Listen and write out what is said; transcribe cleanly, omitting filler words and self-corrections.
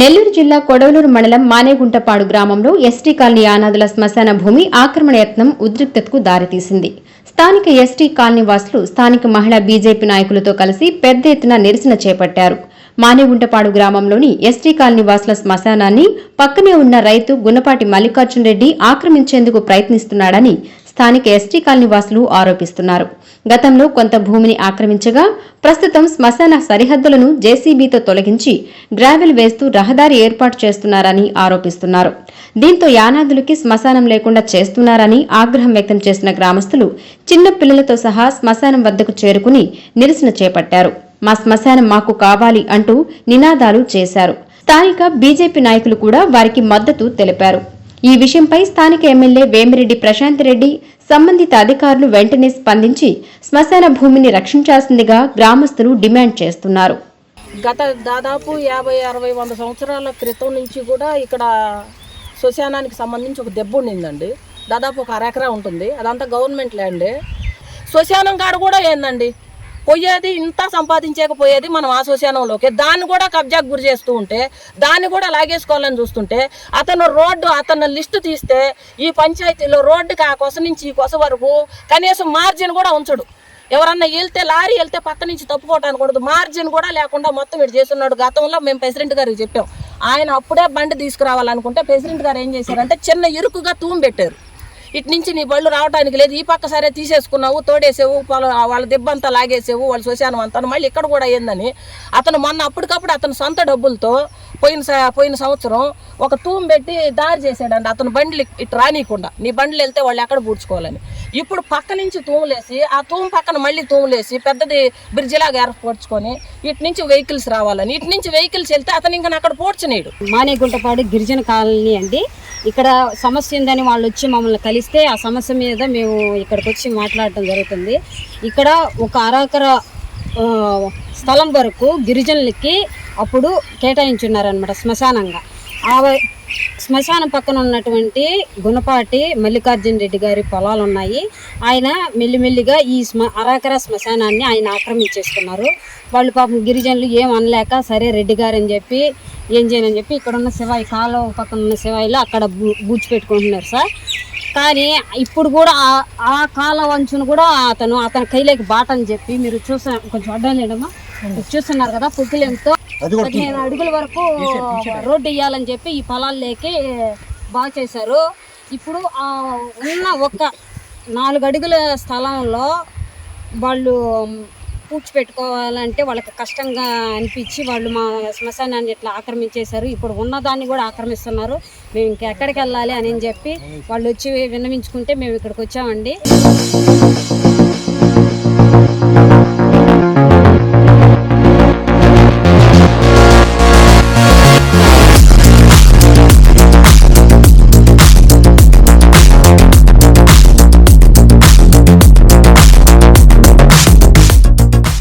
నెల్లూరు జిల్లా కొడవలూరు మండలం మానేగుంటపాడు గ్రామంలో ఎస్టీ కాలనీ యానాదుల శ్మశాన భూమి ఆక్రమణ యత్నం ఉద్రిక్తతకు దారితీసింది. స్థానిక ఎస్టీ కాలనీ వాసులు స్థానిక మహిళా బీజేపీ నాయకులతో కలిసి పెద్ద ఎత్తున నిరసన చేపట్టారు. మానేగుంటపాడు గ్రామంలోని ఎస్టీ కాలనీ వాసుల శ్మశానాన్ని పక్కనే ఉన్న రైతు గున్నపాటి మల్లికార్జున రెడ్డి ఆక్రమించేందుకు ప్రయత్నిస్తున్నాడని స్థానిక ఎస్టీ కాలనీ వాసులు ఆరోపిస్తున్నారు. గతంలో కొంత భూమిని ఆక్రమించగా ప్రస్తుతం శ్మశాన సరిహద్దులను జేసీబీతో తొలగించి గ్రావెల్ వేస్తూ రహదారి ఏర్పాటు చేస్తున్నారని ఆరోపిస్తున్నారు. దీంతో యానాదులకి శ్మశానం లేకుండా చేస్తున్నారని ఆగ్రహం వ్యక్తం చేసిన గ్రామస్తులు చిన్న పిల్లలతో సహా శ్మశానం వద్దకు చేరుకుని నిరసన చేపట్టారు. మా శ్మశానం మాకు కావాలి అంటూ నినాదాలు చేశారు. స్థానిక బీజేపీ నాయకులు కూడా వారికి మద్దతు తెలిపారు. ఈ విషయంపై స్థానిక ఎమ్మెల్యే వేమిరెడ్డి ప్రశాంత్ రెడ్డి సంబంధిత అధికారులు వెంటనే స్పందించి శ్మశాన భూమిని రక్షించాల్సిందిగా గ్రామస్తులు డిమాండ్ చేస్తున్నారు. గత దాదాపు 50-60-100 సంవత్సరాల క్రితం నుంచి కూడా ఇక్కడ శ్మశానానికి సంబంధించి ఒక దెబ్బ ఉండిందండి. దాదాపు ఒక అరెకరా ఉంటుంది. అదంతా గవర్నమెంట్ ల్యాండే. శ్మశానం కాడ కూడా ఏందండి పోయేది, ఇంత సంపాదించకపోయేది మనం ఆ శ్మశానంలోకి. దాన్ని కూడా కబ్జాకు గురి చేస్తూ ఉంటే, దాన్ని కూడా లాగేసుకోవాలని చూస్తుంటే, అతను లిస్టు తీస్తే ఈ పంచాయతీలో రోడ్డుకి ఆ కొస నుంచి ఈ కొస వరకు కనీసం మార్జిన్ కూడా ఉంచడు. ఎవరన్నా లారీ వెళ్తే పక్క నుంచి తప్పుకోవటానికి కూడదు, మార్జిన్ కూడా లేకుండా మొత్తం ఇటు చేస్తున్నాడు. గతంలో మేము ప్రెసిడెంట్ గారికి చెప్పాం. ఆయన అప్పుడే బండి తీసుకురావాలనుకుంటే ప్రెసిడెంట్ గారు ఏం చేశారంటే చిన్న ఇరుకుగా తూము పెట్టారు. ఇటు నుంచి నీ బళ్ళు రావడానికి లేదు, ఈ పక్క సరే తీసేసుకున్నావు, తోడేసావు, వాళ్ళ దెబ్బంతా లాగేసావు, వాళ్ళ శ్మశానం అంతా మళ్ళీ ఇక్కడ కూడా అయ్యిందని అతను మొన్న అప్పటికప్పుడు అతను సొంత డబ్బులతో పోయిన సంవత్సరం ఒక తూము పెట్టి దారి చేసాడండి. అతను బండ్లు ఇటు రానియకుండా, నీ బండ్లు వెళ్తే వాళ్ళు ఎక్కడ పూడ్చుకోవాలని. ఇప్పుడు పక్క నుంచి తూములేసి ఆ తూము పక్కన మళ్ళీ తూములేసి పెద్దది బ్రిడ్జిలాగా ఏర్పరచుకొని ఇటు నుంచి వెహికల్స్ రావాలని, ఇటు నుంచి వెహికల్స్ వెళ్తే అతను ఇంకా అక్కడ పోడ్చనీయడు. మానేగుంటపాడు గిరిజన కాలనీ అండి. ఇక్కడ సమస్య ఉందని వాళ్ళు వచ్చి మమ్మల్ని కలిస్తే ఆ సమస్య మీద మేము ఇక్కడికి వచ్చి మాట్లాడటం జరుగుతుంది. ఇక్కడ ఒక అరెకర స్థలం వరకు గిరిజనులకి అప్పుడు కేటాయించున్నారనమాట శ్మశానంగా. ఆ శ్మశానం పక్కన ఉన్నటువంటి గుణపాటి మల్లికార్జున రెడ్డి గారి పొలాలు ఉన్నాయి. ఆయన మెల్లిమెల్లిగా ఈ అరెకర శ్మశానాన్ని ఆయన ఆక్రమించేసుకున్నారు. వాళ్ళు పాపం గిరిజనులు ఏం అనలేక సరే రెడ్డి గారు అని చెప్పి ఏం చేయనని చెప్పి ఇక్కడ ఉన్న శివాయి కాలువ పక్కన ఉన్న శివాయిలో అక్కడ బూడ్చిపెట్టుకుంటున్నారు సార్. కానీ ఇప్పుడు కూడా ఆ కాలువ వంచును కూడా అతని కైలోకి బాట అని చెప్పి మీరు కొంచెం అడ్డం చేయడమా చూస్తున్నారు కదా, పుక్కిలేంతో 15 అడుగుల వరకు రోడ్డు వేయాలని చెప్పి ఈ పొలాల్లోకి బాగా చేశారు. ఇప్పుడు ఉన్న ఒక 4 అడుగుల స్థలంలో వాళ్ళు పూడ్చిపెట్టుకోవాలంటే వాళ్ళకి కష్టంగా అనిపించి వాళ్ళు మా శ్మశానాన్ని ఇట్లా ఆక్రమించేశారు. ఇప్పుడు ఉన్నదాన్ని కూడా ఆక్రమిస్తున్నారు. మేము ఇంకెక్కడికి వెళ్ళాలి అని చెప్పి వాళ్ళు వచ్చి విన్నవించుకుంటే మేము ఇక్కడికి వచ్చామండి.